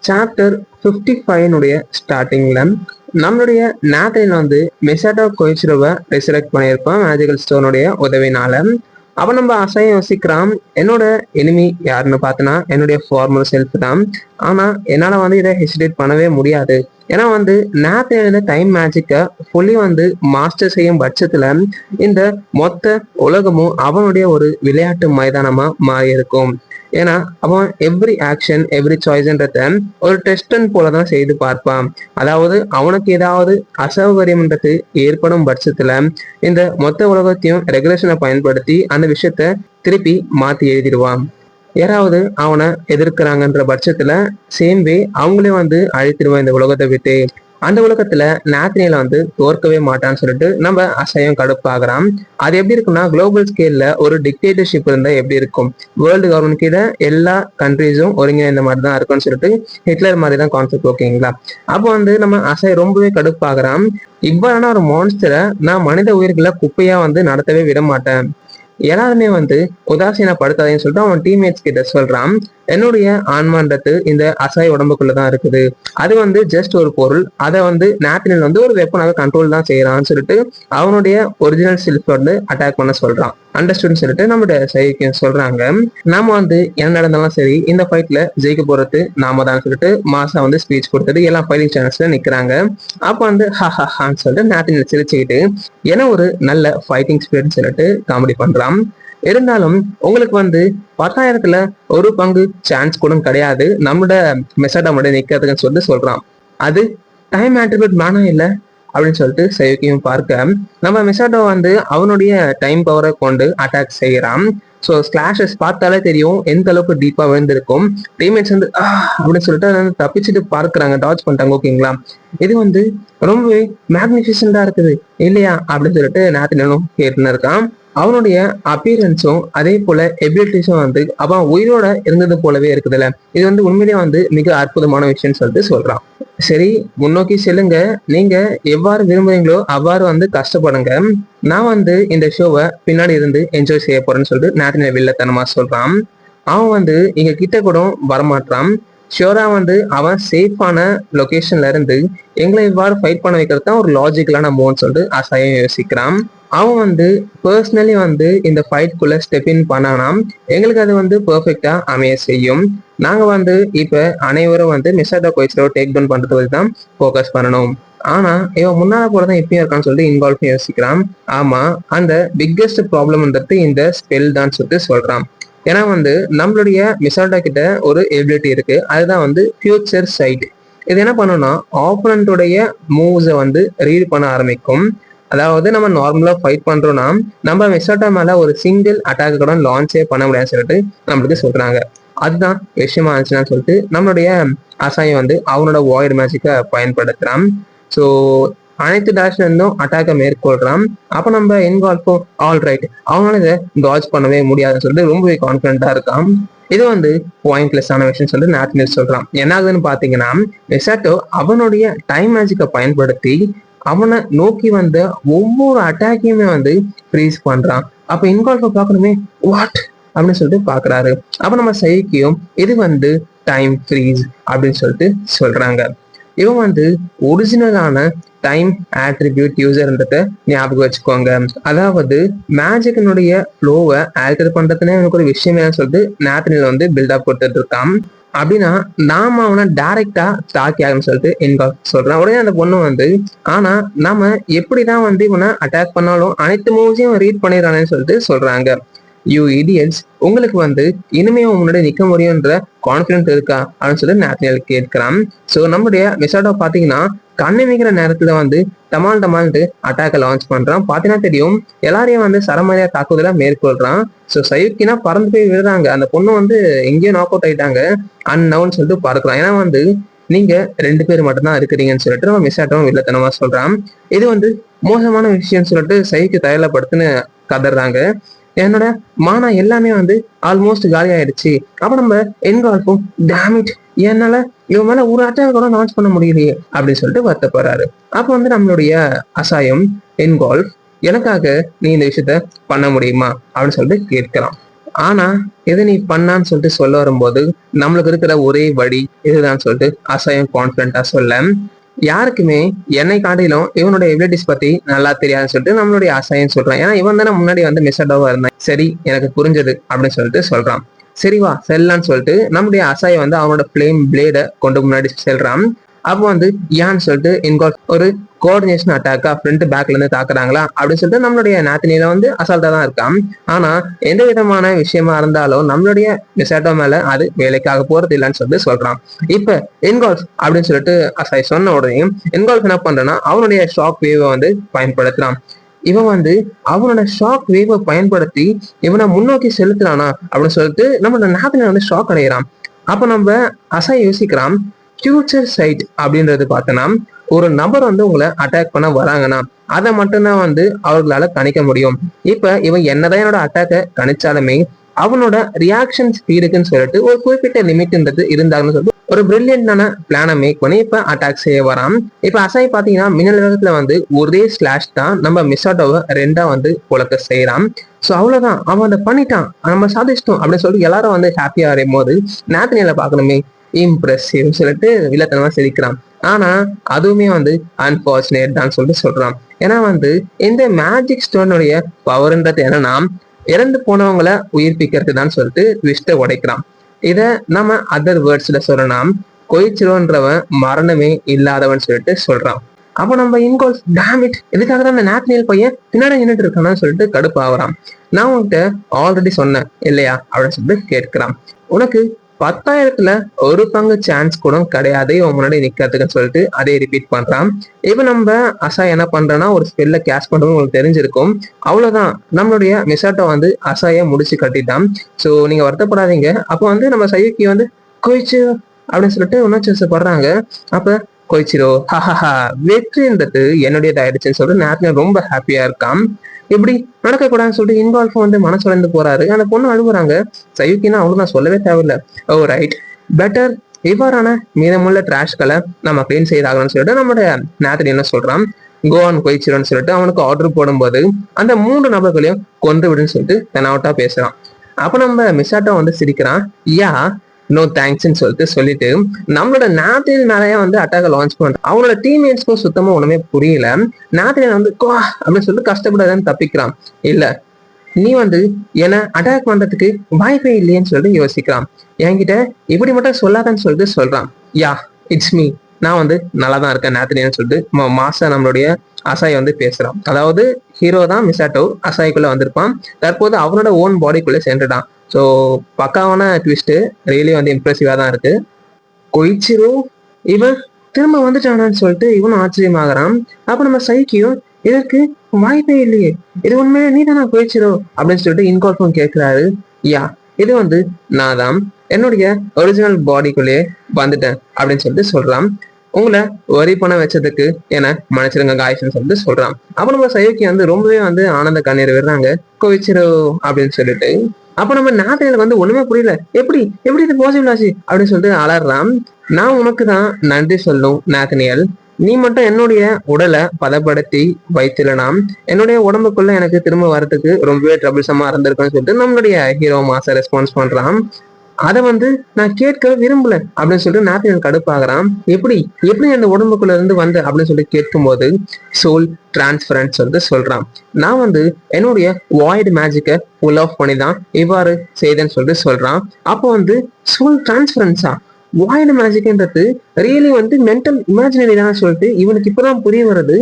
Chapter 55 ஸ்டார்டிங்ல நம்மளுடைய நேத்தையில வந்து மெசாட்டோ கொய்ச்சிரோவை ரிசரெக்ட் பண்ணியிருப்பான் மேஜிக்கல் ஸ்டோனுடைய உதவினால. அவன் நம்ம அசையம் யோசிக்கிறான், என்னோட எனிமி யாருன்னு பார்த்தனா என்னுடைய ஃபார்மர் செல்ஃப் தான். ஆனா என்னால வந்து இதை ஹெசிடேட் பண்ணவே முடியாது. ஏன்னா வந்து நேத்தையில டைம் மேஜிக்கை ஃபுல்லி வந்து மாஸ்டர் செய்யும் பட்சத்துல இந்த மொத்த உலகமும் அவனுடைய ஒரு விளையாட்டு மைதானமா மாறி இருக்கும். ஏன்னா அவன் எவ்ரி ஆக்ஷன் எவ்ரி சாய்ஸ்ன்றத ஒரு டெஸ்டன் போலதான் செய்து பார்ப்பான். அதாவது அவனுக்கு ஏதாவது அசௌகரியம்ன்றது ஏற்படும் பட்சத்துல இந்த மொத்த உலகத்தையும் ரெகுலேஷனை பயன்படுத்தி அந்த விஷயத்த திருப்பி மாத்தி எழுதிடுவான். யாராவது அவனை எதிர்க்கிறாங்கன்ற பட்சத்துல சேம் வே அவங்களே வந்து அழித்திடுவான் இந்த உலகத்தை விட்டு. அந்த உலகத்துல நேத்னியல வந்து தோற்கவே மாட்டான்னு சொல்லிட்டு நம்ம அசையம் கடுப்பாகிறான். அது எப்படி இருக்குன்னா, குளோபல் ஸ்கேல்ல ஒரு டிக்டேட்டர்ஷிப் இருந்தா எப்படி இருக்கும், வேர்ல்டு கவர்மெண்ட் கீழே எல்லா கண்ட்ரீஸும் ஒருங்கிணைந்த மாதிரி தான் இருக்கும்னு சொல்லிட்டு ஹிட்லர் மாதிரி தான் கான்செப்ட். ஓகேங்களா? அப்போ வந்து நம்ம அசை ரொம்பவே கடுப்பாகிறான். இவ்வாறான ஒரு மான்ஸ்டரை நான் மனித உயிர்களை குப்பையா வந்து நடத்தவே விட மாட்டேன். எல்லாருமே வந்து உதாசீனப்படுத்தாதேன்னு சொல்லிட்டு அவன் டீம்மேட்ஸ் கிட்ட சொல்றான், என்னுடைய ஆன்மான்றது இந்த அசாய் உடம்புக்குள்ளதான் இருக்குது. அது வந்து ஜஸ்ட் ஒரு பொருள். அதை வந்து நேத்னியல் வந்து ஒரு வெப்பனாக கண்ட்ரோல் தான் செய்யறான்னு சொல்லிட்டு அவனுடைய ஒரிஜினல் செல்ஃப் வந்து அட்டாக் பண்ண சொல்றான். அண்டர்ஸ்டுன்னு சொல்லிட்டு நம்மளுடைய சைக்கு சொல்றாங்க. நாம வந்து என்ன நடந்தாலும் சரி இந்த ஃபைட்ல ஜெயிக்க போறது நாம தான் சொல்லிட்டு மாசா வந்து ஸ்பீச் கொடுத்துட்டு எல்லா ஃபைட்டிங் சேனல்ஸ்ல நிக்கிறாங்க. அப்ப வந்து ஹான்னு சொல்லிட்டு நேத்னியல் சிரிச்சுக்கிட்டு ஏன்னா ஒரு நல்ல ஃபைட்டிங் ஸ்பிரிட்னு சொல்லிட்டு காமெடி பண்றான். இருந்தாலும் உங்களுக்கு வந்து 10,000த்துல ஒரு பங்கு சான்ஸ் கூட கிடையாது நம்மளோட மெசடா மட்டும் நிக்கிறதுக்குன்னு சொல்லிட்டு சொல்றான். அது டைம் ஆட்ரிபியூட் மேனா இல்லை அப்படின்னு சொல்லிட்டு சைக்கியும் பார்க்க நம்ம மெசாட்டோ வந்து அவனுடைய டைம் பவரை கொண்டு அட்டாக் செய்யறான். ஸோ ஸ்லாஷஸ் பார்த்தாலே தெரியும் எந்த அளவுக்கு டீப்பா விழுந்திருக்கும். டீம்மேட்ஸ் வந்து அப்படின்னு சொல்லிட்டு அதை வந்து தப்பிச்சுட்டு பார்க்குறாங்க, டாச் பண்ணிட்டாங்க. ஓகேங்களா? இது வந்து ரொம்பவே மேக்னிஃபிசண்டா இருக்குது இல்லையா அப்படின்னு சொல்லிட்டு நேத்னியலும் கேட்டுன்னு இருக்கான். அவனுடைய அப்பியரன்ஸும் அதே போல எபிலிட்டிஸும் வந்து அவன் உயிரோட இருந்தது போலவே இருக்குதுல்ல, இது வந்து உண்மையிலேயே வந்து மிக அற்புதமான விஷயம்னு சொல்லிட்டு சொல்றான். சரி, முன்னோக்கி செல்லுங்க, நீங்க எவ்வாறு விரும்புறீங்களோ அவ்வாறு வந்து கஷ்டப்படுங்க, நான் வந்து இந்த ஷோவை பின்னாடி இருந்து என்ஜாய் செய்ய போறேன்னு சொல்லிட்டு நேத்னியல் வில்லத்தனமா சொல்றான். அவன் வந்து இங்க கிட்ட கூட வரமாட்டான். ஷியோரா வந்து அவன் சேஃபான லொகேஷன்ல இருந்து எங்களை இவ்வாறு ஃபைட் பண்ண வைக்கிறது தான் ஒரு லாஜிக்கலான மூவ்னு சொல்லிட்டு அசாயம் யோசிக்கிறான். அவன் வந்து பர்சனலி வந்து இந்த ஃபைட்குள்ள ஸ்டெப் இன் பண்ணானாம், எங்களுக்கு அது வந்து பெர்ஃபெக்டா அமைய செய்யும். நாங்க வந்து இப்ப அனைவரும் வந்து மெசாட்டோ கொய்ச்சிரோவை டேக் டவுன் பண்றது தான் ஃபோக்கஸ் பண்ணணும். ஆனா இவன் முன்னால போலதான் இப்பயும் இருக்கான்னு சொல்லிட்டு இன்வால்வ் யோசிக்கிறான். ஆமா, அந்த பிக்கெஸ்ட் ப்ராப்ளம்ன்றது இந்த ஸ்பெல் தான் சொல்லிட்டு சொல்றான். ஏன்னா வந்து நம்மளுடைய மிசால்டா கிட்ட ஒரு எபிலிட்டி இருக்கு, அதுதான் வந்து ஃபியூச்சர் சைட். இது என்ன பண்ணணும்னா ஆப்போனன்ட்டுடைய மூவ்ஸை வந்து ரீட் பண்ண ஆரம்பிக்கும். அதாவது நம்ம நார்மலா ஃபைட் பண்றோம்னா நம்ம மிசால்டா மேல ஒரு சிங்கிள் அட்டாக் கூட லான்ச்சே பண்ண முடியாதுன்னு சொல்லிட்டு நம்மளுக்கு சொல்றாங்க. அதுதான் விஷயமா இருந்துச்சுன்னு சொல்லிட்டு நம்மளுடைய அசாயம் வந்து அவனோட வாய்ட் மேஜிக்கை பயன்படுத்துறான். ஸோ அனைத்து டேரக்ஷன்ல இருந்தும் அட்டாக்கை மேற்கொள்றான். அப்ப நம்ம இன்வால்வ் ஆல் ரைட், அவனால இதை டாஜ் பண்ணவே முடியாதுன்னு சொல்லிட்டு ரொம்பவே கான்பிடண்டா இருக்கான். இது வந்து பாயிண்ட்லெஸ்ஸான விஷயம் சொல்லிட்டு நேத்னியல் சொல்றான். என்ன ஆகுதுன்னு பாத்தீங்கன்னா, மெசாட்டோ அவனுடைய டைம் மேஜிக்கை பயன்படுத்தி அவனை நோக்கி வந்த ஒவ்வொரு அட்டாக்கையுமே வந்து ஃப்ரீஸ் பண்றான். அப்ப இன்வால்வ் பார்க்கணுமே, வாட் அப்படின்னு சொல்லிட்டு பாக்குறாரு. அப்ப நம்ம சைக்கியும் இது வந்து டைம் ஃப்ரீஸ் அப்படின்னு சொல்லிட்டு சொல்றாங்க. இவன் வந்து ஒரிஜினலான டைம் ஆட்ரிபியூட் யூசர்ன்றத ஞாபகம் வச்சுக்கோங்க. அதாவது மேஜிக்கினுடைய ஃப்ளோவை ஆல்டர் பண்றதுனே எனக்கு ஒரு விஷயமே சொல்லிட்டு நேத்னியல் வந்து பில்டப் கொடுத்துட்டு இருக்கான். அப்படின்னா நாம அவனை டைரக்டா தாக்கி ஆகும்னு சொல்லிட்டு இன்வால்வ் சொல்றான். உடனே அந்த பொண்ணு வந்து ஆனா நாம எப்படிதான் வந்து இவனை அட்டாக் பண்ணாலும் அனைத்து மூவ்ஸையும் ரீட் பண்ணிடுறானேன்னு சொல்லிட்டு சொல்றாங்க. யூ இடியட்ஸ், உங்களுக்கு வந்து இனிமே முன்னாடி நிக்க முடியும்ன்ற கான்பிடன்ட் இருக்கா அப்படின்னு சொல்லி நேத்னியல் கேட்கிறான். ஸோ நம்முடைய மெசாட்டோ பாத்தீங்கன்னா கண்ணமிக்கிற நேரத்துல வந்து டமால்ட்டு அட்டாக்கை லான்ச் பண்றான். பாத்தீங்கன்னா தெரியும் எல்லாரையும் வந்து சரமாரியா தாக்குதல மேற்கொள்றான். ஸோ சைக்கினா பறந்து போய் விழுறாங்க. அந்த பொண்ணு வந்து எங்கேயோ நாக் அவுட் ஆயிட்டாங்க, அன்னவுன்னு சொல்லிட்டு பார்க்கலாம். ஏன்னா வந்து நீங்க 2 பேர் மட்டும்தான் இருக்கிறீங்கன்னு சொல்லிட்டு நம்ம மெசாட்டோவும் வில்லத்தனமா சொல்றான். இது வந்து மோசமான விஷயம்னு சொல்லிட்டு சைக்கு தயாரிப்படுத்துன்னு கதறாங்க. என்னோட மானா எல்லாமே வந்து ஆல்மோஸ்ட் காலி ஆயிடுச்சு. அப்ப நம்ம என்கால்ஃபும் டேமிட், என்னால இவன் மேல ஒரு அட்டாக் கூட லான்ச் பண்ண முடியலையே அப்படின்னு சொல்லிட்டு வருத்தப்படுறாரு. அப்ப வந்து நம்மளுடைய அசாயம் என்கால்ஃப், எனக்காக நீ இந்த விஷயத்த பண்ண முடியுமா அப்படின்னு சொல்லிட்டு கேட்கிறான். ஆனா எது நீ பண்ணான்னு சொல்லிட்டு சொல்ல வரும்போது நம்மளுக்கு இருக்கிற ஒரே வழி இதுதான் சொல்லிட்டு அசையும் கான்பிடண்டா சொல்ல, யாருக்குமே என்னை காட்டிலும் இவனோட எபிலிட்டிஸ் பத்தி நல்லா தெரியாதுன்னு சொல்லிட்டு நம்மளுடைய அசையும் சொல்றான். ஏன்னா இவன் தானே முன்னாடி வந்து மிஸ்அடோவா இருந்தான். சரி எனக்கு புரிஞ்சது அப்படின்னு சொல்லிட்டு சொல்றான். சரி வா செல்லான்னு சொல்லிட்டு நம்முடைய அசாயை வந்து அவனோட பிளேம் பிளேட கொண்டு முன்னாடி செல்றான். அப்போ வந்து ஏன்னு சொல்லிட்டு இன்கால் ஒரு கோஆர்டினேஷன் அட்டாக்கா ஃப்ரண்ட் பேக்ல இருந்து தாக்குறாங்களா அப்படின்னு சொல்லிட்டு நம்மளுடைய நாத்தினியில வந்து அசால்ட்டா தான் இருக்கான். ஆனா எந்த விதமான விஷயமா இருந்தாலும் நம்மளுடைய மிசாட்டோ மேல அது வேலைக்காக போறது இல்லைன்னு சொல்லிட்டு சொல்றான். இப்ப என்கால்ஃப் அப்படின்னு சொல்லிட்டு அசாய் சொன்ன உடனே என்கால்ஃப் என்ன பண்றான்னா அவனுடைய ஷாக் வேவை வந்து பயன்படுத்துறான். இவன் வந்து அவனோட ஷாக் வேவை பயன்படுத்தி இவனை முன்னோக்கி செலுத்துறானா அப்படின்னு சொல்லிட்டு நம்மளோட நாத்தினியில வந்து ஷாக் அடைகிறான். அப்ப நம்ம அசாய் யோசிக்கிறான், ஃபியூச்சர் சைட் அப்படின்றது பார்த்தோன்னா ஒரு நபர் வந்து உங்களை அட்டாக் பண்ண வராங்கன்னா அதை மட்டும்தான் வந்து அவர்களால கணிக்க முடியும். இப்ப இவன் என்னதான் என்னோட அட்டாக்கை கணிச்சாலுமே அவனோட ரியாக்ஷன் ஸ்பீடுக்குன்னு சொல்லிட்டு ஒரு குறிப்பிட்ட லிமிட்ன்றது இருந்தாங்கன்னு சொல்லிட்டு ஒரு பிரில்லியன்டான பிளானை மேக் பண்ணி இப்ப அட்டாக் செய்ய வரான். இப்ப அசாய் பாத்தீங்கன்னா மின்னல் வேகத்துல வந்து ஒரே ஸ்லாஷ் தான் நம்ம மிஸ்ஸாட்டோவை ரெண்டா வந்து புழக்க செய்யறான். சோ அவ்வளவுதான், அவன் அதை பண்ணிட்டான், நம்ம சாதிச்சிட்டோம் அப்படின்னு சொல்லிட்டு எல்லாரும் வந்து ஹாப்பியா அடையும் போது நாத்தினியில பாக்கணுமே இம்ப்ரெசிவ் சொல்லிட்டு வில்லத்தனமா சிரிக்கிறான். ஆனா அதுவுமே வந்து அன்பார்ச்சுனேட் தான் சொல்லிட்டு சொல்றான். ஏன்னா வந்து இந்த மேஜிக் ஸ்டோனுடைய பவர்ன்றது என்னன்னா இறந்து போனவங்களை உயிர்ப்பிக்கிறது தான் சொல்லிட்டு ட்விஸ்ட உடைக்கிறான். இத நம்ம அதர் வேர்ட்ஸ்ல சொல்லலாம், கொய்ச்சிரோன்றவன் மரணமே இல்லாதவன் சொல்லிட்டு சொல்றான். அப்போ நம்ம இன்கோல்ஸ் டேமிட் இதுக்காக தான் அந்த நாத்னியல் பையன் பின்னாடி நின்றுட்டு இருக்கான்னு சொல்லிட்டு கடுப்பு ஆகுறான். நான் உன்கிட்ட ஆல்ரெடி சொன்னேன் இல்லையா அப்படின்னு சொல்லிட்டு கேட்கிறான். உனக்கு 10,000த்துல ஒரு பங்கு சான்ஸ் கூட கிடையாது உன் முன்னாடி நிக்கிறதுக்குன்னு சொல்லிட்டு அதே ரிப்பீட் பண்றான். இப்ப நம்ம அசாய் என்ன பண்றோம்னா ஒரு ஸ்பெல்ல கேஷ் பண்றது உங்களுக்கு தெரிஞ்சிருக்கும். அவ்வளவுதான், நம்மளுடைய மிசாட்டோ வந்து அசாய முடிச்சு கட்டிட்டான். சோ நீங்க வருத்தப்படாதீங்க. அப்போ வந்து நம்ம சையுக்கி வந்து கொய்ச்சு அப்படின்னு சொல்லிட்டு உணர்ச்சி படுறாங்க. அப்ப கொய்ச்சிரோ ஹஹஹா வெற்றின்றது என்னுடையதாயிடுச்சுன்னு சொல்லிட்டு நேரத்துல ரொம்ப ஹாப்பியா இருக்கான். இப்படி நடக்கக்கூடாதுன்னு சொல்லிட்டு இன்வால்வ் வந்து மனசு உடைந்து போறாரு. அந்த பொண்ணு அழுகுறாங்க. சயுக்கினா அவளுக்கு நான் சொல்லவே தேவையில்லை. ஓ ரைட், பெட்டர் இவ்வாறான மீதமுள்ள டிராஷ்களை நம்ம கிளீன் செய்தாகணும்னு சொல்லிட்டு நம்மளுடைய நேத்தன் என்ன சொல்றான், கோவான் கொய்ச்சிரோன்னு சொல்லிட்டு அவனுக்கு ஆர்டர் போடும்போது அந்த 3 நபர்களையும் கொன்று விடுன்னு சொல்லிட்டு தெனாவட்டா பேசுறான். அப்ப நம்ம மிஸ்ஸாட்டோ வந்து சிரிக்கிறான். யா நோ தேங்க்ஸ்ன்னு சொல்லிட்டு நம்மளோட நாத்தின் மேலேயே வந்து அட்டாக லான்ச் பண்றான். அவனோட டீம்மேட்ஸ்க்கும் சுத்தமா ஒண்ணுமே புரியல. நாத்தின் வந்து கோ அப்படின்னு சொல்லிட்டு கஷ்டப்படாதுன்னு தப்பிக்கிறான். இல்ல நீ வந்து என்ன அட்டாக் பண்றதுக்கு வாய்ப்பே இல்லையேன்னு சொல்லிட்டு யோசிக்கிறான். என்கிட்ட இப்படி மட்டும் சொல்லாதன்னு சொல்லிட்டு சொல்றான். யா இட்ஸ் மீ, நான் வந்து நல்லா தான் இருக்கேன் நாத்தினேன்னு சொல்லிட்டு மாசா நம்மளுடைய அசாய் வந்து பேசுறான். அதாவது ஹீரோ தான் மிசாட்டோ அசாய்க்குள்ள வந்திருப்பான். தற்போது அவனோட ஓன் பாடிக்குள்ள சென்றுட்டான். ஸோ பக்காவான ட்விஸ்ட், ரியலி வந்து இம்ப்ரெசிவா தான் இருக்கு. கொய்ச்சிரோ இவன் திரும்ப வந்துட்டானான்னு சொல்லிட்டு இவனும் ஆச்சரியமாகறான். அப்ப நம்ம சைக்கியும் இதற்கு வாய்ப்பே இல்லையே, இது உண்மையிலே நீ தானா கொய்ச்சிரோ அப்படின்னு சொல்லிட்டு இன்கால்ஃபும் கேட்கிறாரு. யா இது வந்து நான் தான் என்னுடைய ஒரிஜினல் பாடிக்குள்ளேயே வந்துட்டேன் அப்படின்னு சொல்லிட்டு சொல்றான். உங்களை வரி பண்ண வச்சதுக்கு என மன்னிச்சிருங்க காய்ஸ்ன்னு சொல்லிட்டு சொல்றான். அப்ப நம்ம சயோக்கி வந்து ரொம்பவே வந்து ஆனந்த கண்ணீர் விடுறாங்க, கொய்ச்சிரோ அப்படின்னு சொல்லிட்டு. அப்ப நம்ம நாத்தினருக்கு வந்து ஒண்ணுமே புரியல, எப்படி எப்படி இது பாசிபிள் ஆச்சு அப்படின்னு சொல்லிட்டு அலறான். நான் உனக்கு தான் நன்றி சொல்லும் நாத்தினியல், நீ மட்டும் என்னுடைய உடலை பதப்படுத்தி வைத்திலனா என்னுடைய உடம்புக்குள்ள எனக்கு திரும்ப வரதுக்கு ரொம்பவே ட்ரபிள்சமா இருந்திருக்குன்னு சொல்லிட்டு நம்மளுடைய ஹீரோ மாச ரெஸ்பான்ஸ் பண்றான். அதை வந்து நான் கேட்க விரும்பல அப்படின்னு சொல்லிட்டு நாத்தினல் கடுப்பாகிறான். எப்படி எப்படி அந்த உடம்புக்குள்ள இருந்து வந்து அப்படின்னு சொல்லி கேட்கும்போது சோல் டிரான்ஸ்பரன்ஸ் வந்து சொல்றான். நான் வந்து என்னுடைய வாய்டு மேஜிக்கை புல் ஆஃப் பண்ணி தான் இவ்வாறு செய்தேன்னு சொல்லிட்டு சொல்றான். அப்போ வந்து சோல் டிரான்ஸ்பரன்ஸா, வாய்டு மேஜிக்ன்றது ரியலி வந்து மென்டல் இமேஜினரி தான் சொல்லிட்டு இவனுக்கு இப்பதான் புரிய வருது.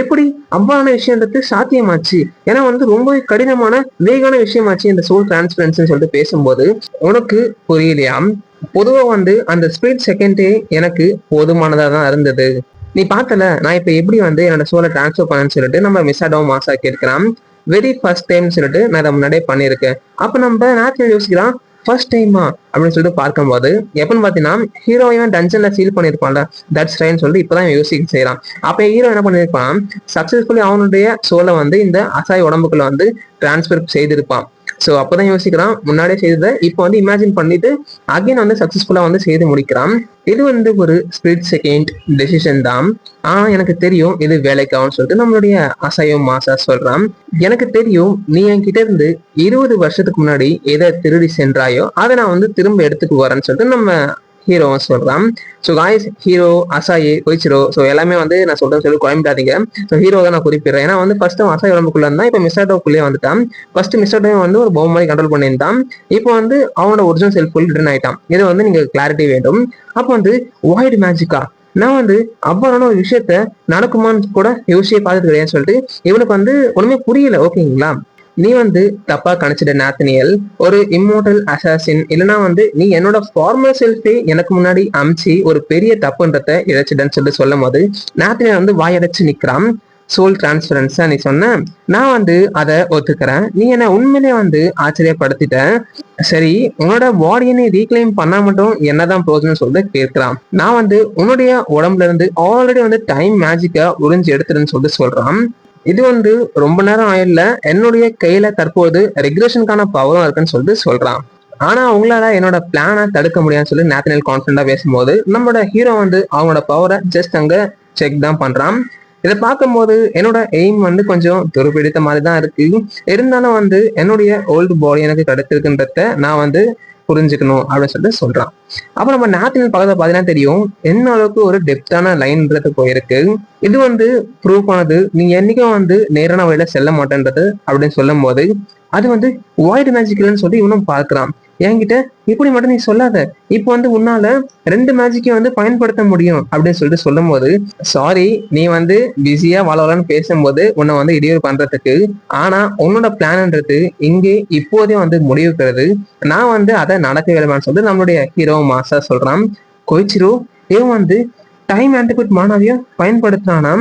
எப்படி அவ்வாறான விஷயன்றது சாத்தியமாச்சு, ஏன்னா வந்து ரொம்ப கடினமான வேகான விஷயமாச்சு இந்த சோல் டிரான்ஸ்பரன்ஸ் சொல்லிட்டு பேசும்போது உனக்கு புரியலையா. பொதுவா வந்து அந்த ஸ்பிளிட் செகண்டே எனக்கு போதுமானதா தான் இருந்தது. நீ பார்த்தல நான் இப்ப எப்படி வந்து என்னோட சோலை டிரான்ஸ்ஃபர் பண்ணேன்னு சொல்லிட்டு நம்ம மிஸ்ஸாடோ மாசா கேட்கிறான். வெரி ஃபர்ஸ்ட் டைம் சொல்லிட்டு நான் அதை முன்னாடியே பண்ணியிருக்கேன். அப்ப நம்ம நேரத்தில் யோசிக்கிறான், ஃபர்ஸ்ட் டைமா அப்படின்னு சொல்லிட்டு பார்க்கும்போது எப்பன்னு பாத்தீங்கன்னா ஹீரோயின் டஞ்சன்ல ஃபீல் பண்ணிருப்பான்ல, தட்ஸ் ரைட்னு சொல்லிட்டு இப்பதான் யோசிக்க செய்யறான். அப்ப ஹீரோ என்ன பண்ணிருப்பான், சக்சஸ்ஃபுல்லி அவனுடைய சோலை வந்து இந்த அசாய் உடம்புக்குள்ள வந்து டிரான்ஸ்பர் செய்திருப்பான். ஸோ அப்பதான் யோசிக்கிறான் முன்னாடியே செய்ததை இப்போ வந்து இமேஜின் பண்ணிட்டு அகைன் வந்து சக்சஸ்ஃபுல்லா வந்து செய்து முடிக்கிறான். இது வந்து ஒரு ஸ்பிளிட் செகண்ட் டெசிஷன் தான். ஆனா எனக்கு தெரியும் இது வேலைக்காகும் சொல்லிட்டு நம்மளுடைய அசையோ மாசா சொல்றான். எனக்கு தெரியும் நீ என்கிட்ட இருந்து 20 வருஷத்துக்கு முன்னாடி எதை திருடி சென்றாயோ அதை நான் வந்து திரும்ப எடுத்துக்கு வரேன்னு சொல்லிட்டு நம்ம ஹீரோவும் சொல்றான். ஸோ காய்ஸ், ஹீரோ, அசாயி, கொய்ச்சிரோ, ஸோ எல்லாமே வந்து நான் சொல்றேன்னு சொல்லி குழம்பிடாதீங்க. ஸோ ஹீரோ தான் நான் குறிப்பிடுறேன். ஏன்னா வந்து ஃபர்ஸ்ட் அசாய் உடம்புக்குள்ள இருந்தான், இப்போ மிஸ்டோக்குள்ளேயே வந்துட்டான். ஃபர்ஸ்ட் மிஸ்டோ வந்து ஒரு பொம்மை மாதிரி கண்ட்ரோல் பண்ணியிருந்தான், இப்போ வந்து அவனோட ஒரிஜினல் செல்ஃபுல் ரிட்டர்ன் ஆயிட்டான். இது வந்து நீங்க கிளாரிட்டி வேண்டும். அப்போ வந்து வாய்டு மேஜிக்கா, நான் வந்து அவ்வாறான ஒரு விஷயத்த நடக்குமான்னு கூட யோசிச்சு பார்த்துட்டு கிடையாது சொல்லிட்டு இவனுக்கு வந்து ஒண்ணுமே புரியல. ஓகேங்களா, நீ வந்து தப்பா கணிச்சிட நாத்தனியல், ஒரு இம்மோர்டல் அசாசின், இல்லைன்னா வந்து நீ என்னோட ஃபார்மல் செல்ஃபே எனக்கு முன்னாடி அமிச்சு ஒரு பெரிய தப்புன்றத இழைச்சிடன்னு சொல்லிட்டு சொல்லும் போது நாத்தனியல் வந்து வாயடைச்சு நிக்கிறான். சோல் டிரான்ஸ்பரன்ஸா நீ சொன்ன, நான் வந்து அதை ஒத்துக்கிறேன், நீ என்ன உண்மையிலே வந்து ஆச்சரியப்படுத்திட்ட. சரி, உன்னோட பாடியை நீ ரீக்ளைம் பண்ணா மட்டும் என்னதான் ப்ரோஜனம் சொல்லிட்டு கேட்கிறான். நான் வந்து உன்னுடைய உடம்புல இருந்து ஆல்ரெடி வந்து டைம் மேஜிக்கா உறிஞ்சு எடுத்துருன்னு சொல்லிட்டு சொல்றான். இது வந்து ரொம்ப நேரம் ஆயிடல, என்னுடைய கையில தற்போது ரெகுலேஷனுக்கான பவரும் இருக்குன்னு சொல்லிட்டு சொல்றான். ஆனா அவங்களால என்னோட பிளானை தடுக்க முடியாதுன்னு சொல்லி நேத்தனியல் கான்ஃபிடண்டா பேசும்போது நம்மளோட ஹீரோ வந்து அவனோட பவரை ஜஸ்ட் அங்க செக் தான் பண்றான். இதை பார்க்கும்போது என்னோட எய்ம் வந்து கொஞ்சம் துருப்பிடித்த மாதிரி தான் இருக்கு, இருந்தாலும் வந்து என்னுடைய ஓல்டு பாடி எனக்கு கிடைத்திருக்குன்றத நான் வந்து புரிஞ்சுக்கணும் அப்படின்னு சொல்லிட்டு சொல்றான். அப்ப நம்ம நாத்தினல் பக்கத்துல பாத்தீங்கன்னா தெரியும் என்ன அளவுக்கு ஒரு டெப்தான லைன்றது போயிருக்கு. இது வந்து ப்ரூவ் பண்ணது நீ என்னைக்கும் வந்து நேரான வழியில செல்ல மாட்டேன்றது அப்படின்னு சொல்லும் போது அது வந்து வாய்டு மேஜிக்கல்னு சொல்லி இவனும் பார்க்கிறான். என்கிட்ட இப்படி மட்டும் நீ சொல்லாத, இப்போ வந்து உன்னால 2 மேஜிக்கையும் வந்து பயன்படுத்த முடியும் அப்படின்னு சொல்லிட்டு சொல்லும் போது, சாரி நீ வந்து பிஸியா வாழலான்னு பேசும்போது உன்னை வந்து இடையூறு பண்றதுக்கு, ஆனா உன்னோட பிளான்ன்றது இங்கே இப்போதே வந்து முடிவுக்கிறது, நான் வந்து அதை நடக்க வேணுமான்னு சொல்லிட்டு நம்மளுடைய ஹீரோ மாசா சொல்றான். கொய்ச்சிரோ, இவன் வந்து டைம் ஆன்டிபியூட் மானாவையும் பயன்படுத்தினானா,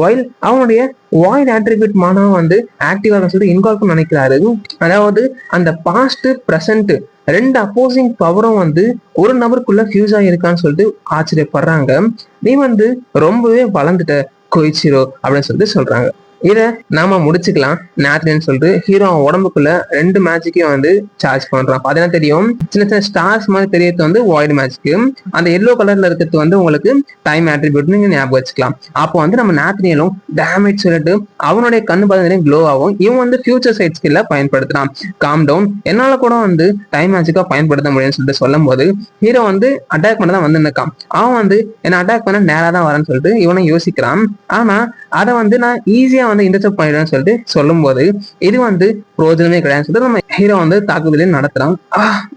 வைல் அவனுடைய வாய்ட் ஆட்ரிபியூட் மானாவை வந்து ஆக்டிவாக சொல்லிட்டு இன்வால்வ் நினைக்கிறாரு. அதாவது அந்த பாஸ்ட் பிரசன்ட் 2 அப்போசிங் பவரும் வந்து ஒரு நபருக்குள்ள ஃபியூஸ் ஆகிருக்கான்னு சொல்லிட்டு ஆச்சரியப்படுறாங்க. நீ வந்து ரொம்பவே வளர்ந்துட்ட கொய்ச்சிரோ அப்படின்னு சொல்லிட்டு சொல்றாங்க. இதை நாம முடிச்சுக்கலாம் நேத்ரின்னு சொல்லிட்டு ஹீரோ உடம்புக்குள்ள 2 மேஜிக்கையும் வந்து சார்ஜ் பண்றான். பாத்தீங்கன்னா தெரியும் சின்ன சின்ன ஸ்டார்ஸ் மாதிரி தெரியறது வந்து வாய்டு மேஜிக்கு, அந்த எல்லோ கலர்ல இருக்கிறது வந்து உங்களுக்கு டைம் ஆட்ரிபியூட் நீங்க ஞாபகம் வச்சுக்கலாம். அப்போ வந்து நம்ம நேத்ரியனும் டேமேஜ் சொல்லிட்டு அவனுடைய கண்ணு பார்த்தீங்கன்னா க்ளோ ஆகும். இவன் வந்து ஃபியூச்சர் சைட் ஸ்கில்ல பயன்படுத்துறான். காம் டவுன், என்னால கூட வந்து டைம் மேஜிக்கா பயன்படுத்த முடியும்னு சொல்லிட்டு சொல்லும் போது ஹீரோ வந்து அட்டாக் பண்ண தான் வந்து நிற்கான். அவன் வந்து என்ன அட்டாக் பண்ண நேரா தான் வரேன்னு சொல்லிட்டு இவனை யோசிக்கிறான். ஆனா அதை வந்து நான் ஈஸியா வந்து இன்டர்செப்ட் பண்ணிடுவேன்னு சொல்லிட்டு சொல்லும் போது இது வந்து பிரோஜனமே கிடையாதுன்னு சொல்லிட்டு நம்ம ஹீரோ வந்து தாக்குதலையும் நடத்துறான்.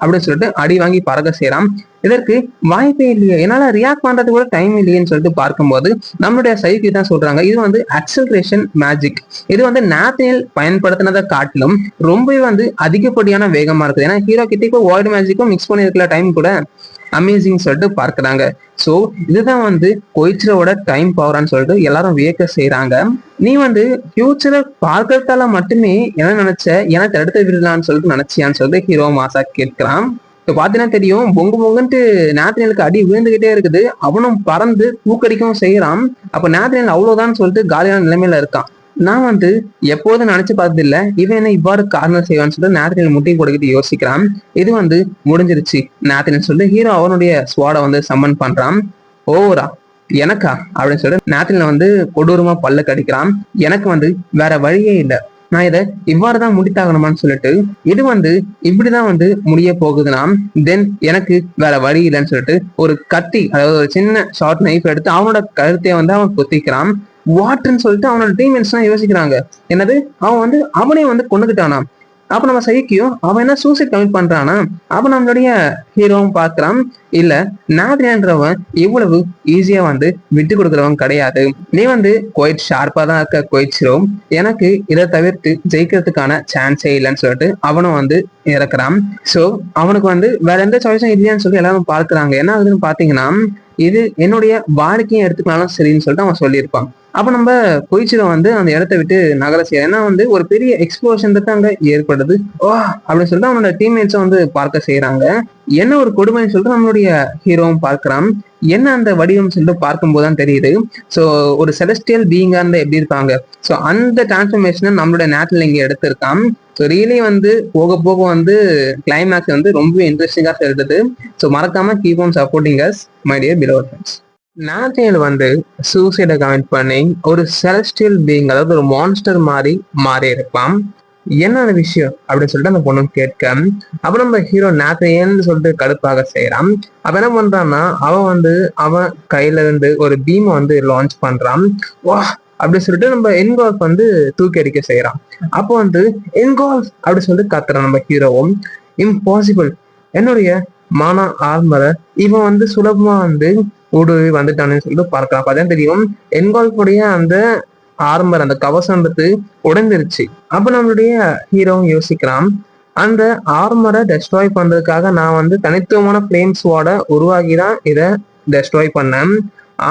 அப்படின்னு சொல்லிட்டு அடி வாங்கி பறக்க செய்யறான். இதற்கு வாய்ப்பே இல்லையே, என்னால ரியாக்ட் பண்றது கூட டைம் இல்லையேன்னு சொல்லிட்டு பார்க்கும்போது நம்மளுடைய சைக்கி தான் சொல்றாங்க இது வந்து அக்சலரேஷன் மேஜிக். இது வந்து நேத்னியல் பயன்படுத்தினதை காட்டிலும் ரொம்பவே வந்து அதிகப்படியான வேகமா இருக்குது. ஏன்னா ஹீரோ கிட்ட இப்போ வாய்டு மேஜிக்கும் மிக்ஸ் பண்ணிருக்கல டைம் கூட அமேசிங் சொல்லிட்டு பார்க்கிறாங்க. ஸோ இதுதான் வந்து கொய்ச்சிரோட டைம் பவரான்னு சொல்லிட்டு எல்லாரும் வியக்க செய்யறாங்க. நீ வந்து ஃபியூச்சரை பார்க்கறதால மட்டுமே என்ன நினைச்ச, எனக்கு தடுத்து விடலான்னு சொல்லிட்டு நினைச்சியான்னு சொல்லிட்டு ஹீரோ மாசா கேட்கிறான். இப்போ பார்த்தீங்கன்னா தெரியும் பொங்கு பொங்குன்ட்டு நேத்னியலுக்கு அடி விழுந்துகிட்டே இருக்குது. அவனும் பறந்து தூக்கடிக்கவும் செய்யறான். அப்போ நேத்னியல் அவ்வளவுதான் சொல்லிட்டு காலியான நிலைமையில இருக்கான். நான் வந்து எப்போதும் நினைச்சு பார்த்தது இல்ல இவன் என்ன இவ்வாறு காரணம் செய்வான்னு சொல்லிட்டு நேத்னியல் முட்டி கொடுக்கிட்டு யோசிக்கிறான். இது வந்து முடிஞ்சிருச்சு நேத்னியல் சொல்லிட்டு ஹீரோ அவனுடைய ஸ்வாடை வந்து சம்மன் பண்றான். ஓவரா எனக்கா அப்படின்னு சொல்லிட்டு நேத்னியல் வந்து கொடூரமா பல்ல கடிக்கிறான். எனக்கு வந்து வேற வழியே இல்லை, நான் இதை இவ்வாறுதான் முடித்தாகணுமான்னு சொல்லிட்டு இது வந்து இப்படிதான் வந்து முடிய போகுதுன்னா தென் எனக்கு வேற வழி இல்லைன்னு சொல்லிட்டு ஒரு கத்தி, அதாவது ஒரு சின்ன ஷார்ட் நைஃப் எடுத்து அவனோட கழுத்தைய வந்து அவன் குத்திக்கிறான். வாட்ருன்னு சொல்லிட்டு அவனோட டீம்மேட்ஸ் எல்லாம் யோசிக்கிறாங்க, என்னது அவன் வந்து அவனையும் வந்து கொண்டுகிட்டானா. அப்ப நம்ம சைக்கியும் அவன் என்ன சூசைட் கமிட் பண்றானா. அப்ப நம்மளுடைய ஹீரோவும் பார்க்கிறான், இல்ல நேத்ரியன்றவன் இவ்வளவு ஈஸியா வந்து விட்டு கொடுக்குறவன் கிடையாது, நீ வந்து குவைட் ஷார்ப்பா தான் இருக்க கொய்ச்சிரோ, எனக்கு இதை தவிர்த்து ஜெயிக்கிறதுக்கான சான்ஸே இல்லைன்னு சொல்லிட்டு அவனும் வந்து இறக்குறான். ஸோ அவனுக்கு வந்து வேற எந்த சாய்ஸும் இல்லையான்னு சொல்லி எல்லாரும் பார்க்குறாங்க. என்ன ஆகுதுன்னு பாத்தீங்கன்னா இது என்னுடைய வாழ்க்கையும் எடுத்துக்கனாலும் சரின்னு சொல்லிட்டு அவன் சொல்லியிருப்பான். அப்ப நம்ம கொய்ச்சிரோ வந்து அந்த இடத்த விட்டு நகர செய்ய, ஏன்னா வந்து ஒரு பெரிய எக்ஸ்ப்ளோஷன் தான் அங்க ஏற்படுது. அப்படின்னு சொல்லிட்டு அவனோட டீம்மேட்ஸும் வந்து பார்க்க செய்யறாங்க. என்ன ஒரு கொடுமைன்னு சொல்லிட்டு நம்மளுடைய ஹீரோவும் பார்க்கிறான். என்ன அந்த வடிவம் சொல்லிட்டு பார்க்கும்போது தான் தெரியுது. ஸோ ஒரு செலஸ்டியல் பீயிங்கா இருந்தா எப்படி இருப்பாங்க, ஸோ அந்த டிரான்ஸ்ஃபர்மேஷனை நம்மளோட நேட்டில் இங்க எடுத்திருக்கான். ஸோ ரியலி வந்து போக போக வந்து கிளைமேக்ஸ் வந்து ரொம்ப இன்ட்ரெஸ்டிங்காக செலுத்துது. ஸோ மறக்காம keep on supporting as my dear beloved friends. நாத்தியல் வந்து சூசைடை கமிட் பண்ணி ஒரு செலஸ்டியல் பீயிங், அதாவது ஒரு மான்ஸ்டர் மாதிரி மாறி இருப்பான். என்னென்ன விஷயம் அப்படின்னு சொல்லிட்டு அந்த பொண்ணு கேட்க, அப்ப நம்ம ஹீரோ நாத்தியல்னு சொல்லிட்டு கடுப்பாக செய்யறான். அப்ப என்ன பண்றான்னா அவன் கையில இருந்து ஒரு பீமை வந்து லான்ச் பண்றான். வா அப்படின்னு சொல்லிட்டு நம்ம என்கால்ஃப் வந்து தூக்கி அடிக்க செய்யறான். அப்போ வந்து என்கால்ஃப் அப்படின்னு சொல்லிட்டு கத்துறான் நம்ம ஹீரோவும். இம்பாசிபிள், என்னுடைய மான ஆர்மரை இவன் வந்து சுலபமா வந்து ஊடுருவி வந்துட்டான்னு சொல்லிட்டு பார்க்கலாம். அப்பதான் தெரியும் என்கால்ஃபுடைய அந்த ஆர்மர், அந்த கவசம்ன்றது உடைந்துருச்சு. அப்ப நம்மளுடைய ஹீரோவும் யோசிக்கிறான், அந்த ஆர்மரை டெஸ்ட்ராய் பண்றதுக்காக நான் வந்து தனித்துவமான பிளேம் ஸ்வாட உருவாக்கி தான் இதை டெஸ்ட்ராய் பண்ணேன்.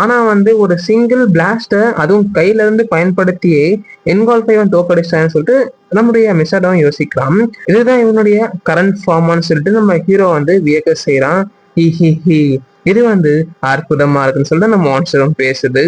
ஆனா வந்து ஒரு சிங்கிள் பிளாஸ்ட அதுவும் கையில இருந்து பயன்படுத்தியே என்கால்ஃபை தோக்கடிச்சான்னு சொல்லிட்டு நம்முடைய மிசாடாவும் யோசிக்கலாம். இதுதான் இவனுடைய கரண்ட் ஃபார்மான்னு சொல்லிட்டு நம்ம ஹீரோ வந்து வியக்க செய்யறான். இது வந்து அற்புதமா இருக்குன்னு சொல்லிட்டு நம்ம மான்ஸ்டரும் பேசுது.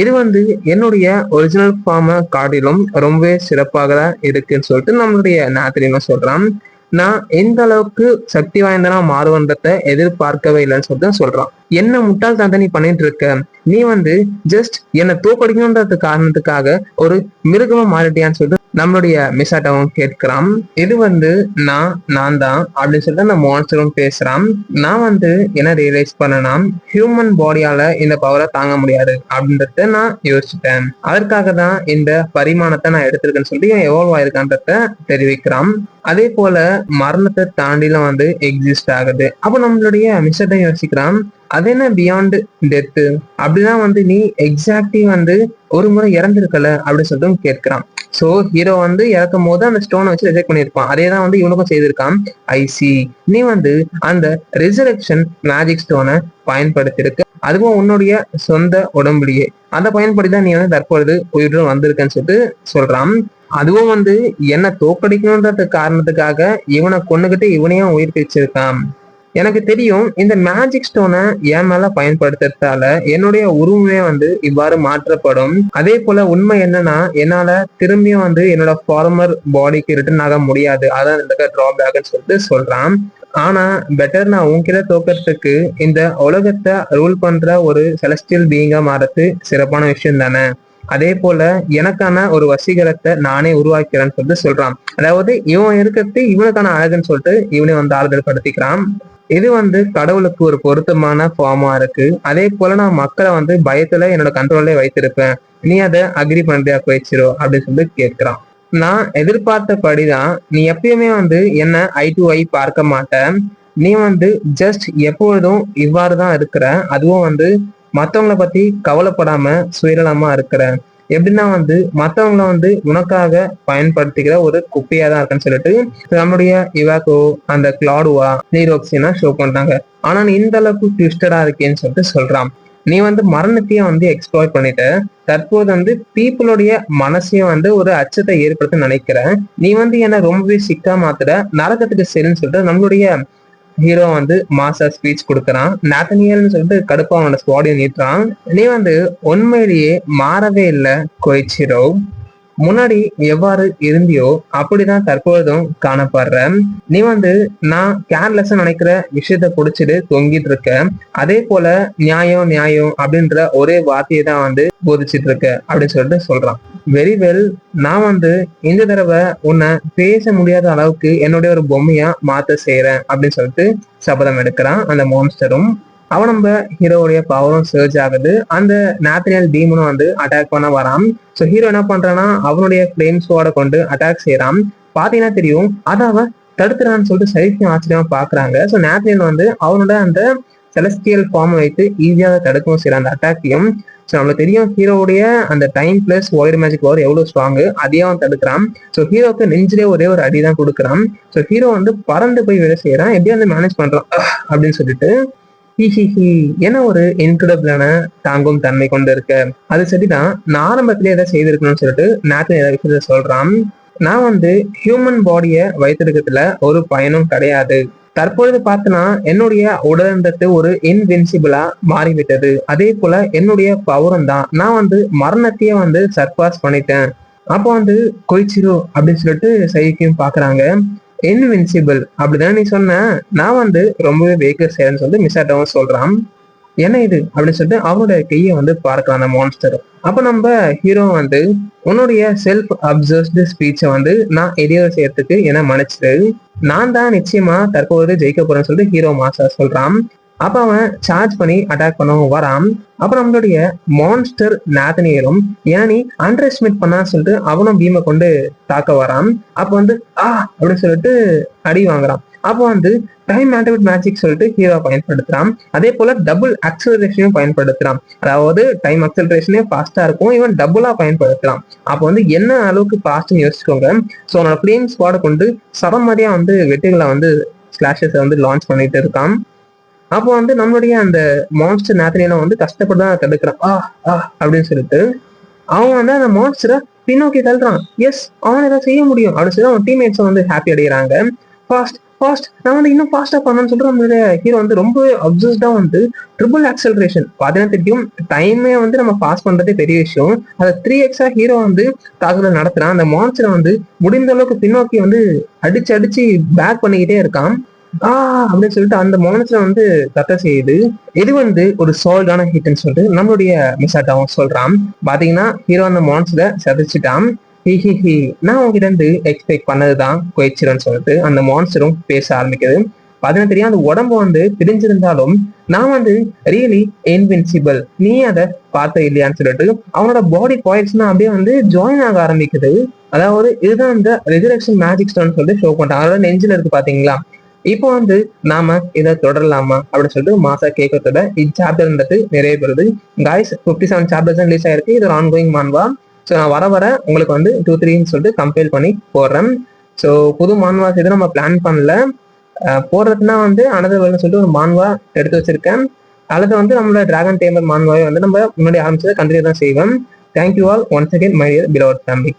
இது வந்து என்னுடைய ஒரிஜினல் ஃபார்மை காட்டிலும் ரொம்பவே சிறப்பாக தான் இருக்குன்னு சொல்லிட்டு நம்மளுடைய நாத்திரியும் சொல்றான். நான் எந்த அளவுக்கு சக்தி வாய்ந்தனா மாறுவன்றத எதிர்பார்க்கவே இல்லைன்னு சொல்லிட்டு சொல்றான். என்ன முட்டாள் தான் நீ பண்ணிட்டு இருக்க, நீ வந்து ஜஸ்ட் என்னை தோக்கடிக்கணும்ன்றது காரணத்துக்காக ஒரு மிருகமா மாறிட்டியான்னு சொல்லிட்டு நம்மளுடைய மிசாட்டாவும் கேட்கிறான். இது வந்து நான் தான் அப்படின்னு சொல்லிட்டு அந்த மான்ஸ்டரும் பேசுறான். நான் வந்து என்ன ரியலைஸ் பண்ணனா, ஹியூமன் பாடியால இந்த பவரை தாங்க முடியாது அப்படின்றத நான் யோசிச்சுட்டேன். அதற்காக தான் இந்த பரிமாணத்தை நான் எடுத்திருக்கேன்னு சொல்லிட்டு எவால்வ் ஆயிருக்கான்றத தெரிவிக்கிறான். அதே போல மரணத்தை தாண்டிலாம் வந்து எக்ஸிஸ்ட் ஆகுது. அப்போ நம்மளுடைய மிஸ்டர் யோசிக்கிறான், அது என்ன பியாண்ட் டெத்து, அப்படிதான் வந்து நீ எக்ஸாக்ட்லி வந்து ஒரு முறை இறந்துருக்கல அப்படின்னு சொல்லிட்டு கேட்கிறான். சோ ஹீரோ வந்து இறக்கும் போது அந்த ஸ்டோனை வச்சு ரிஜெக்ட் பண்ணியிருப்பான். அதே தான் வந்து இவனுக்கும் செய்திருக்கான். ஐசி, நீ வந்து அந்த ரிசரக்ஷன் மேஜிக் ஸ்டோனை பயன்படுத்தியிருக்க, அதுவும் உன்னுடைய சொந்த உடம்புலயே அதை பயன்படுத்தி தான் நீ வந்து தற்பொழுது உயிரிழந்து வந்திருக்கன்னு சொல்லிட்டு சொல்றான். அதுவும் வந்து என்ன தோக்கடிக்கணும்ன்றது காரணத்துக்காக இவனை கொண்டுகிட்டு இவனையும் உயிர் பிரிச்சிருக்கான். எனக்கு தெரியும் இந்த மேஜிக் ஸ்டோனை என் மேல பயன்படுத்துறதால என்னுடைய உருவமே வந்து இவ்வாறு மாற்றப்படும். அதே போல உண்மை என்னன்னா, என்னால திரும்பியும் வந்து என்னோட ஃபார்மர் பாடிக்கு ரிட்டர்ன் ஆக முடியாது. அதான் இந்த டிராபேக்னு சொல்லிட்டு சொல்றான். ஆனா பெட்டர் நான் உன்கிட்ட தோக்கறதுக்கு இந்த உலகத்தை ரூல் பண்ற ஒரு செலஸ்டியல் பீயிங்கா மாறது சிறப்பான விஷயம் தானே. அதே போல எனக்கான ஒரு வசீகரத்தை நானே உருவாக்கிறேன்னு சொல்லிட்டு சொல்றான். அதாவது இவன் இருக்கிறது இவனுக்கான அழகுன்னு சொல்லிட்டு இவனை வந்து ஆறுதல் படுத்திக்கிறான். இது வந்து கடவுளுக்கு ஒரு பொருத்தமான ஃபார்மா இருக்கு. அதே போல நான் மக்களை வந்து பயத்துல என்னோட கண்ட்ரோல்லே வைத்திருப்பேன். நீ அதை அக்ரி பண்றியா குவைச்சிரோ அப்படின்னு சொல்லி கேட்கிறான். நான் எதிர்பார்த்தபடிதான் நீ எப்பயுமே வந்து என்ன ஐ டு ஐ பார்க்க மாட்டேன். நீ வந்து ஜஸ்ட் எப்பொழுதும் இவ்வாறுதான் இருக்கிற. அதுவும் வந்து மத்தவங்களை பத்தி கவலைப்படாம சுயநலமா இருக்கிற. எப்படின்னா வந்து மத்தவங்கள வந்து உனக்காக பயன்படுத்திக்கிற ஒரு குப்பையா தான் இருக்குன்னு சொல்லிட்டு நம்மளுடைய இவாக்கோ அந்த கிளாடுவா நீரோக்சினா ஷோ பண்றாங்க. ஆனா நீ இந்த அளவுக்கு ட்விஸ்டடா இருக்கேன்னு சொல்லிட்டு சொல்றான். நீ வந்து மரணத்தையும் வந்து எக்ஸ்ப்ளோர் பண்ணிட்டு தற்போது வந்து பீப்புளுடைய மனசையும் வந்து ஒரு அச்சத்தை ஏற்படுத்த நினைக்கிற. நீ வந்து என்ன ரொம்பவே சிக்கா மாத்துற, நரகத்துக்கு சரின்னு சொல்லிட்டு நம்மளுடைய ஹீரோ வந்து மாசா ஸ்பீச் கொடுக்குறான். நாத்தனியல்னு சொல்லிட்டு கடுப்பா அவனோட ஸ்குவாடியை நீட்டுறான். நீ வந்து உண்மையிலேயே மாறவே இல்லை கொய்ச்சிரோ. முன்னாடி எவ்வாறு இருந்தியோ அப்படிதான் தற்பொழுதும் காணப்படுற. நீ வந்து நான் கேர்லெஸ்ஸா நினைக்கிற விஷயத்த புடிச்சிட்டு தொங்கிட்டு இருக்க. அதே போல நியாயம் நியாயம் அப்படின்ற ஒரே வார்த்தையை தான் வந்து போதிச்சிட்டு இருக்க அப்படின்னு சொல்லிட்டு சொல்றான். வெரி வெல், நான் வந்து இந்த தடவை உன்னை பேச முடியாத அளவுக்கு என்னுடைய ஒரு பொம்மையா மாத்த செய்யறேன் அப்படின்னு சொல்லிட்டு சபதம் எடுக்கிறான் அந்த மான்ஸ்டரும். அவன் நம்ம ஹீரோவுடைய பவரும் சர்ஜ் ஆகுது. அந்த நேத்ரியல் டீமனும் வந்து அட்டாக் பண்ண வரான். ஸோ ஹீரோ என்ன பண்றான்னா அவனுடைய ஃபிளேம்ஸோட கொண்டு அட்டாக் செய்யறான். பாத்தீங்கன்னா தெரியும் அதை அவன் தடுத்துறான்னு சொல்லிட்டு சரிக்கும் ஆச்சரியமா பாக்குறாங்க. ஸோ நேத்ரியல் வந்து அவனோட அந்த செலஸ்டியல் ஃபார்ம் வைத்து ஈஸியாக தடுக்கவும் செய்யறான் அந்த அட்டாக்கையும். ஸோ நம்மளுக்கு தெரியும் ஹீரோவுடைய அந்த time plus wire magic power எவ்வளவு ஸ்ட்ராங்கு, அதையே அவன் தடுக்கிறான். ஸோ ஹீரோக்கு நெஞ்சிலே ஒரே ஒரு அடி தான் கொடுக்குறான். ஸோ ஹீரோ வந்து பறந்து போய் வேலை செய்யறான். எப்படியும் வந்து மேனேஜ் பண்றான் அப்படின்னு சொல்லிட்டு. என்ன ஒரு இன்கிரெடிபிளான தாங்கும் தன்மை கொண்டு இருக்கு. அது சரிதான், நான் ஆரம்பத்திலே எதை செய்திருக்கணும்னு சொல்லிட்டு நேத்து விஷயத்த சொல்றான். நான் வந்து ஹியூமன் பாடிய வைத்திருக்கிறதுல ஒரு பயனும் கிடையாது. தற்பொழுது பார்த்தனா என்னுடைய உடல்ன்றது ஒரு இன்வின்சிபிளா மாறிவிட்டது. அதே போல என்னுடைய பவரும் தான். நான் வந்து மரணத்தையே வந்து சர்பாஸ் பண்ணிட்டேன். அப்போ வந்து கொய்ச்சிரோ அப்படின்னு சொல்லிட்டு சைக்கியும் பாக்குறாங்க. இன்வின்சிபிள் அப்படிதானே நீ சொன்ன, நான் வந்து ரொம்பவே வேக்கர் சேரன்னு சொல்லிட்டு மிசாட்டோவும் சொல்றான். என்ன இது அப்படின்னு சொல்லிட்டு அவனோட கையை வந்து பார்க்கலாம் அந்த மான்ஸ்டர். அப்ப நம்ம ஹீரோ வந்து உன்னுடைய செல்ஃப் அப்சர்வ்டு ஸ்பீச்சை வந்து நான் எடியோ செய்யறதுக்கு என்ன மன்னிச்சிட்டு, நான் தான் நிச்சயமா தற்போது ஜெயிக்க போறேன்னு சொல்லிட்டு ஹீரோ மாசா சொல்றான். அப்ப அவன் சார்ஜ் பண்ணி அட்டாக் பண்ணவும் வரான். அப்ப நம்மளுடைய மான்ஸ்டர் நாத்தனியரும் ஏன்னா நீ அண்டர் எஸ்டிமேட் பண்ணா சொல்லிட்டு அவனும் பீமை கொண்டு தாக்க வரான். அப்ப வந்து அப்படின்னு சொல்லிட்டு அடி வாங்குறான். அப்போ வந்து டைம் ஆக்டிவேட் மேஜிக் சொல்லிட்டு ஹீரோ பயன்படுத்துறான். அதே போல டபுள் அக்சலரேஷனையும் பயன்படுத்துறான். அதாவது டைம் அக்சலரேஷனே ஃபாஸ்டா இருக்கும், இவன் டபுளா பயன்படுத்துறான். அப்போ வந்து என்ன அளவுக்கு ஃபாஸ்ட்னு யோசிச்சுக்கோங்க. ஸோ அவனோட பிளேன் ஸ்குவாடை கொண்டு சரமாரியா வந்து வெற்றிகளை வந்து ஸ்லாஷஸ் வந்து லான்ச் பண்ணிட்டு இருக்கான். அப்போ வந்து நம்மளுடைய அந்த மான்ஸ்டர் நேத்தனியனை வந்து கஷ்டப்பட்டு தான் தடுக்கிறான். அப்படின்னு சொல்லிட்டு அவன் வந்து அந்த மான்ஸ்டரை பின்னோக்கி தள்ளுறான். எஸ், அவன் ஏதாவது செய்ய முடியும் அப்படின்னு சொல்லி அவன் டீம்மேட்ஸை வந்து ஹாப்பி அடைகிறாங்க. ஃபாஸ்ட் ஃபாஸ்ட் நான் வந்து இன்னும் ஃபாஸ்டா பண்ணணும்னு சொல்லிட்டு நம்மளுடைய ஹீரோ வந்து ரொம்ப அப்சர்வ்டா வந்து ட்ரிபிள் ஆக்சலரேஷன் பார்த்தீங்கன்னா தெரியும். டைமே வந்து நம்ம பாஸ் பண்றதே பெரிய விஷயம். அதை 3x ஹீரோ வந்து தாக்குதல் நடத்துறான். அந்த மான்ஸ்டரை வந்து முடிந்த அளவுக்கு பின்னோக்கி வந்து அடிச்சு அடிச்சு பேக் பண்ணிக்கிட்டே இருக்கான். அப்படின்னு சொல்லிட்டு அந்த மான்ஸ்டரை வந்து கத்த செய்யுது. இது வந்து ஒரு சால்டான ஹிட்னு சொல்லிட்டு நம்மளுடைய மிசாட்டாவும் சொல்றான். பாத்தீங்கன்னா ஹீரோ அந்த மான்ஸ்டரை சதிச்சுட்டான். ஹி நான் உங்ககிட்ட இருந்து எக்ஸ்பெக்ட் பண்ணதுதான் கொய்ச்சிரன்னு சொல்லிட்டு அந்த மான்ஸ்டரும் பேச ஆரம்பிக்குது. பார்த்தீங்கன்னா தெரியும் அந்த உடம்பு வந்து பிரிஞ்சிருந்தாலும் நான் வந்து ரியலி இன்வின்சிபிள், நீ அதை பார்த்த இல்லையான்னு சொல்லிட்டு அவனோட பாடி பாயிண்ட்ஸ்னா அப்படியே வந்து ஜாயின் ஆக ஆரம்பிக்குது. அதாவது இதுதான் இந்த ரெசரக்ஷன் மேஜிக் ஸ்டோன் சொல்லிட்டு ஷோ பண்றான். அதோட நெஞ்சில் இருக்கு பாத்தீங்களா. இப்போ வந்து நாம இதை தொடரலாமா அப்படின்னு சொல்லிட்டு மாசா கேட்கறதோட இச்சாப்டர்ன்றது நிறைய பெறுது. காய்ஸ் 57 சாப்டர்ஸ் ரிலீஸ் ஆயிருக்கு. இது ஒரு ஆன்கோயிங் மான்வா. ஸோ நான் வர உங்களுக்கு வந்து 2-3 சொல்லிட்டு கம்பேர் பண்ணி போடுறேன். ஸோ புது மான்வாஸ் எதுவும் நம்ம பிளான் பண்ணல. போடுறதுனா வந்து அனதர் வேர்ல்ட்னு சொல்லிட்டு ஒரு மான்வா எடுத்து வச்சிருக்கேன். அல்லது வந்து நம்மளோட டிராகன் டேமர் மான்வாவை வந்து நம்ம முன்னாடி ஆரம்பிச்சதை கண்டினியூ தான் செய்வேன். Thank you all once again my dear beloved family.